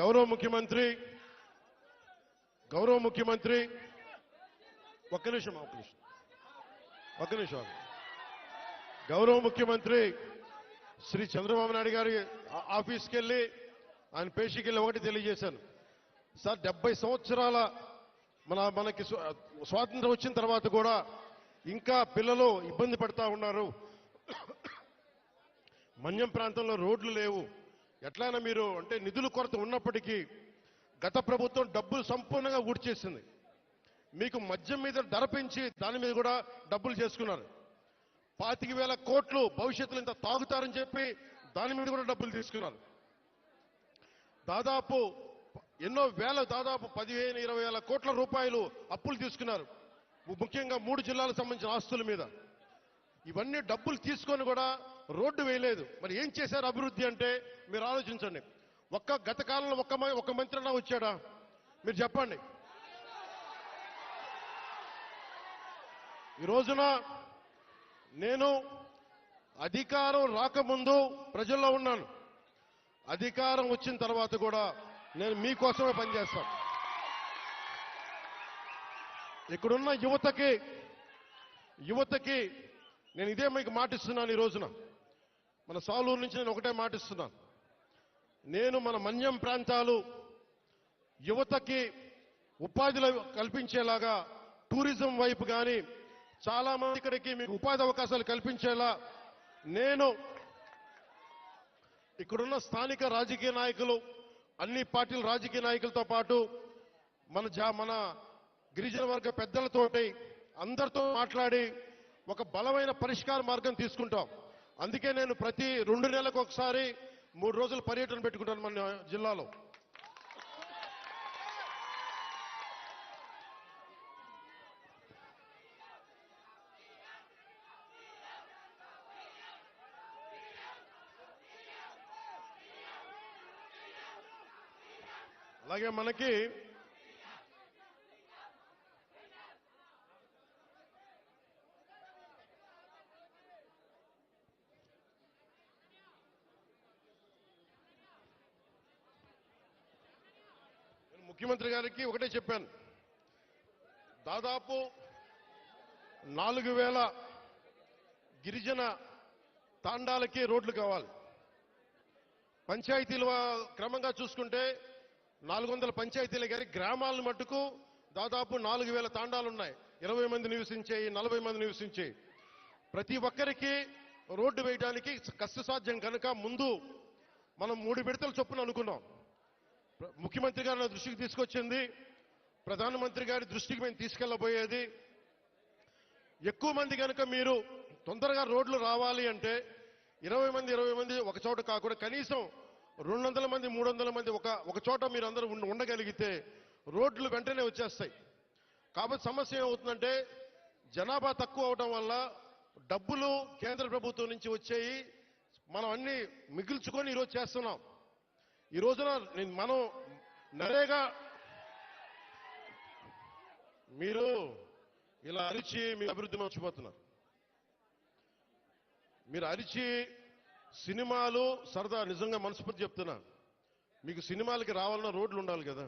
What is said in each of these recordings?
గౌరవ ముఖ్యమంత్రి ఒక్క నిమిషం గౌరవ ముఖ్యమంత్రి శ్రీ చంద్రబాబు నాయుడు గారి ఆఫీస్కి వెళ్ళి ఆయన పేషీకి వెళ్ళి ఒకటి తెలియజేశాను. సార్ 70 సంవత్సరాల మనకి స్వాతంత్రం వచ్చిన తర్వాత కూడా ఇంకా పిల్లలు ఇబ్బంది పడతా ఉన్నారు. మన్యం ప్రాంతంలో రోడ్లు లేవు. ఎట్లయినా మీరు అంటే నిధుల కొరత ఉన్నప్పటికీ గత ప్రభుత్వం డబ్బులు సంపూర్ణంగా ఊడ్చేసింది. మీకు మద్యం మీద ధర పెంచి దాని మీద కూడా డబ్బులు చేసుకున్నారు. 25,000 కోట్లు భవిష్యత్తులో ఇంత తాగుతారని చెప్పి దాని మీద కూడా డబ్బులు తీసుకున్నారు. దాదాపు ఎన్నో వేల దాదాపు 15-20 కోట్ల రూపాయలు అప్పులు తీసుకున్నారు. ముఖ్యంగా 3 జిల్లాలకు సంబంధించిన ఆస్తుల మీద. ఇవన్నీ డబ్బులు తీసుకొని కూడా రోడ్డు వేయలేదు. మరి ఏం చేశారు అభివృద్ధి అంటే మీరు ఆలోచించండి. గత కాలంలో ఒక్క మంత్రి అన్నా వచ్చాడా? మీరు చెప్పండి. ఈ రోజున నేను అధికారం రాకముందు ప్రజల్లో ఉన్నాను. అధికారం వచ్చిన తర్వాత కూడా నేను మీకోసమే పనిచేస్తాను. ఇక్కడున్న యువతకి నేను ఇదే మీకు మాటిస్తున్నాను. ఈ రోజున మన సాలూరు నుంచి నేను ఒకటే మాటిస్తున్నాను. నేను మన మన్యం ప్రాంతాలు యువతకి ఉపాధులు కల్పించేలాగా టూరిజం వైపు కానీ చాలా మంది ఇక్కడికి మీకు ఉపాధి అవకాశాలు కల్పించేలా నేను ఇక్కడున్న స్థానిక రాజకీయ నాయకులు, అన్ని పార్టీల రాజకీయ నాయకులతో పాటు మన గిరిజన వర్గ పెద్దలతోటి అందరితో మాట్లాడి ఒక బలమైన పరిష్కార మార్గం తీసుకుంటాం. అందుకే నేను ప్రతి 2 నెలలకు ఒకసారి 3 రోజుల పర్యటన పెట్టుకుంటాను మన జిల్లాలో. అలాగే మనకి ముఖ్యమంత్రి గారికి ఒకటే చెప్పాను. దాదాపు 4,000 గిరిజన తాండాలకి రోడ్లు కావాలి. పంచాయతీలు క్రమంగా చూసుకుంటే 400 పంచాయతీలు కానీ గ్రామాలను మట్టుకు దాదాపు 4,000 తాండాలు ఉన్నాయి. 20 మంది నివసించేవి, 40 మంది నివసించేవి. ప్రతి ఒక్కరికి రోడ్డు వేయడానికి కష్టసాధ్యం కనుక ముందు మనం 3 విడతల చొప్పున అనుకున్నాం. ముఖ్యమంత్రి గారు నా దృష్టికి తీసుకొచ్చింది, ప్రధానమంత్రి గారి దృష్టికి మేము తీసుకెళ్లబోయేది. ఎక్కువ మంది కనుక మీరు తొందరగా రోడ్లు రావాలి అంటే 20 మంది ఒక చోట కాకుండా కనీసం 200 మంది 300 మంది ఒక చోట మీరు అందరూ ఉండగలిగితే రోడ్లు వెంటనే వచ్చేస్తాయి. కాబట్టి సమస్య ఏమవుతుందంటే జనాభా తక్కువ అవడం వల్ల డబ్బులు కేంద్ర ప్రభుత్వం నుంచి వచ్చేయి మనం అన్ని మిగిల్చుకొని ఈరోజు చేస్తున్నాం. ఈ రోజున మనం నరేగా మీరు ఇలా అరిచి మీ అభివృద్ధి మర్చిపోతున్నారు. మీరు అరిచి సినిమాలు సరదా నిజంగా మనస్ఫూర్తి చెప్తున్నా, మీకు సినిమాలకి రావాలన్న రోడ్లు ఉండాలి కదా.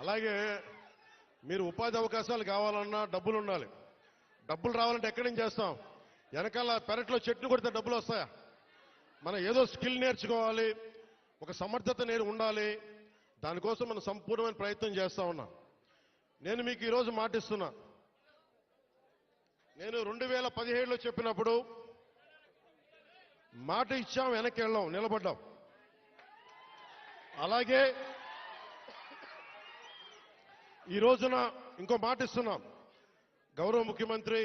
అలాగే మీరు ఉపాధి అవకాశాలు కావాలన్నా డబ్బులు ఉండాలి. డబ్బులు రావాలంటే ఎక్కడి నుంచి చేస్తాం? వెనకాల పెరట్లో చెట్లు కొడితే డబ్బులు వస్తాయా? మనం ఏదో స్కిల్ నేర్చుకోవాలి, ఒక సమర్థత ఉండాలి. దానికోసం మనం సంపూర్ణమైన ప్రయత్నం చేస్తా ఉన్నాం. నేను మీకు ఈరోజు మాటిస్తున్నా, నేను 2017లో చెప్పినప్పుడు మాట ఇచ్చాం, వెనక్కి వెళ్ళాం, నిలబడ్డాం. అలాగే ఈ రోజున ఇంకో మాట ఇస్తున్నాం. గౌరవ ముఖ్యమంత్రి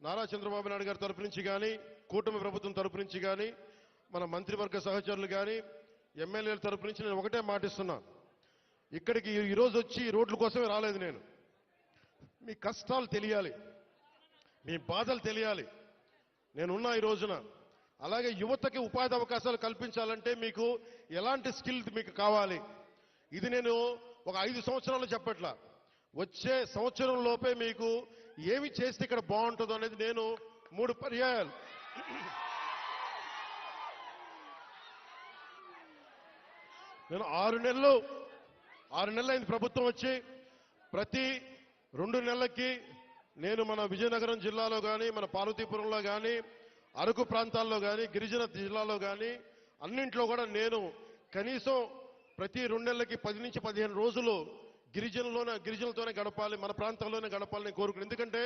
నారా చంద్రబాబు నాయుడు గారి తరపు నుంచి కానీ, కూటమి ప్రభుత్వం తరపు నుంచి కానీ, మన మంత్రివర్గ సహచరులు కానీ, ఎమ్మెల్యేల తరపు నుంచి నేను ఒకటే మాటిస్తున్నా. ఇక్కడికి ఈరోజు వచ్చి రోడ్ల కోసమే రాలేదు నేను. మీ కష్టాలు తెలియాలి, మీ బాధలు తెలియాలి. నేనున్నా ఈ రోజున. అలాగే యువతకి ఉపాధి అవకాశాలు కల్పించాలంటే మీకు ఎలాంటి స్కిల్ మీకు కావాలి, ఇది నేను ఒక 5 సంవత్సరాలు చెప్పట్లా. వచ్చే సంవత్సరం లోపే మీకు ఏమి చేస్తే ఇక్కడ బాగుంటుందో అనేది నేను 3 పర్యాయాలు నేను 6 నెలలు అయింది ప్రభుత్వం వచ్చి. ప్రతి 2 నెలలకి నేను మన విజయనగరం జిల్లాలో కానీ, మన పార్వతీపురంలో కానీ, అరకు ప్రాంతాల్లో కానీ, గిరిజన జిల్లాలో కానీ అన్నింట్లో కూడా నేను కనీసం ప్రతి 2 నెలలకి 10 నుంచి 15 రోజులు గిరిజనులతోనే గడపాలి, మన ప్రాంతంలోనే గడపాలని కోరుకున్నాను. ఎందుకంటే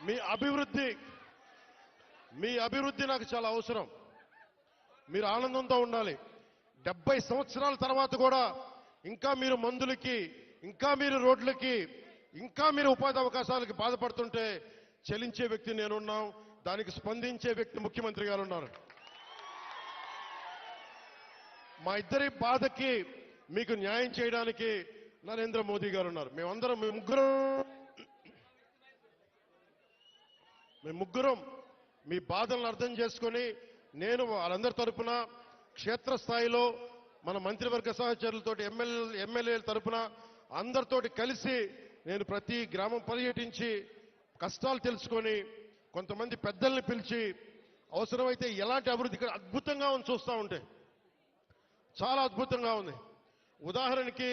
మీ అభివృద్ధి నాకు చాలా అవసరం. మీరు ఆనందంతో ఉండాలి. 70 సంవత్సరాల తర్వాత కూడా ఇంకా మీరు మందులకి, ఇంకా మీరు రోడ్లకి, ఇంకా మీరు ఉపాధి అవకాశాలకి బాధపడుతుంటే చలించే వ్యక్తి నేనున్నాం. దానికి స్పందించే వ్యక్తి ముఖ్యమంత్రి గారు ఉన్నారు. మా ఇద్దరి బాధకి మీకు న్యాయం చేయడానికి నరేంద్ర మోదీ గారు ఉన్నారు. మేము ముగ్గురం మీ బాధలను అర్థం చేసుకొని నేను వాళ్ళందరి తరపున క్షేత్రస్థాయిలో మన మంత్రివర్గ సహచరులతోటి ఎమ్మెల్యేల తరపున అందరితోటి కలిసి నేను ప్రతి గ్రామం పర్యటించి కష్టాలు తెలుసుకొని కొంతమంది పెద్దల్ని పిలిచి అవసరమైతే ఎలాంటి అభివృద్ధి ఇక్కడ అద్భుతంగా ఉంది. చూస్తూ ఉంటే చాలా అద్భుతంగా ఉంది. ఉదాహరణకి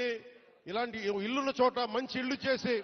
ఇలాంటి ఇల్లున్న చోట మంచి ఇల్లు చేసి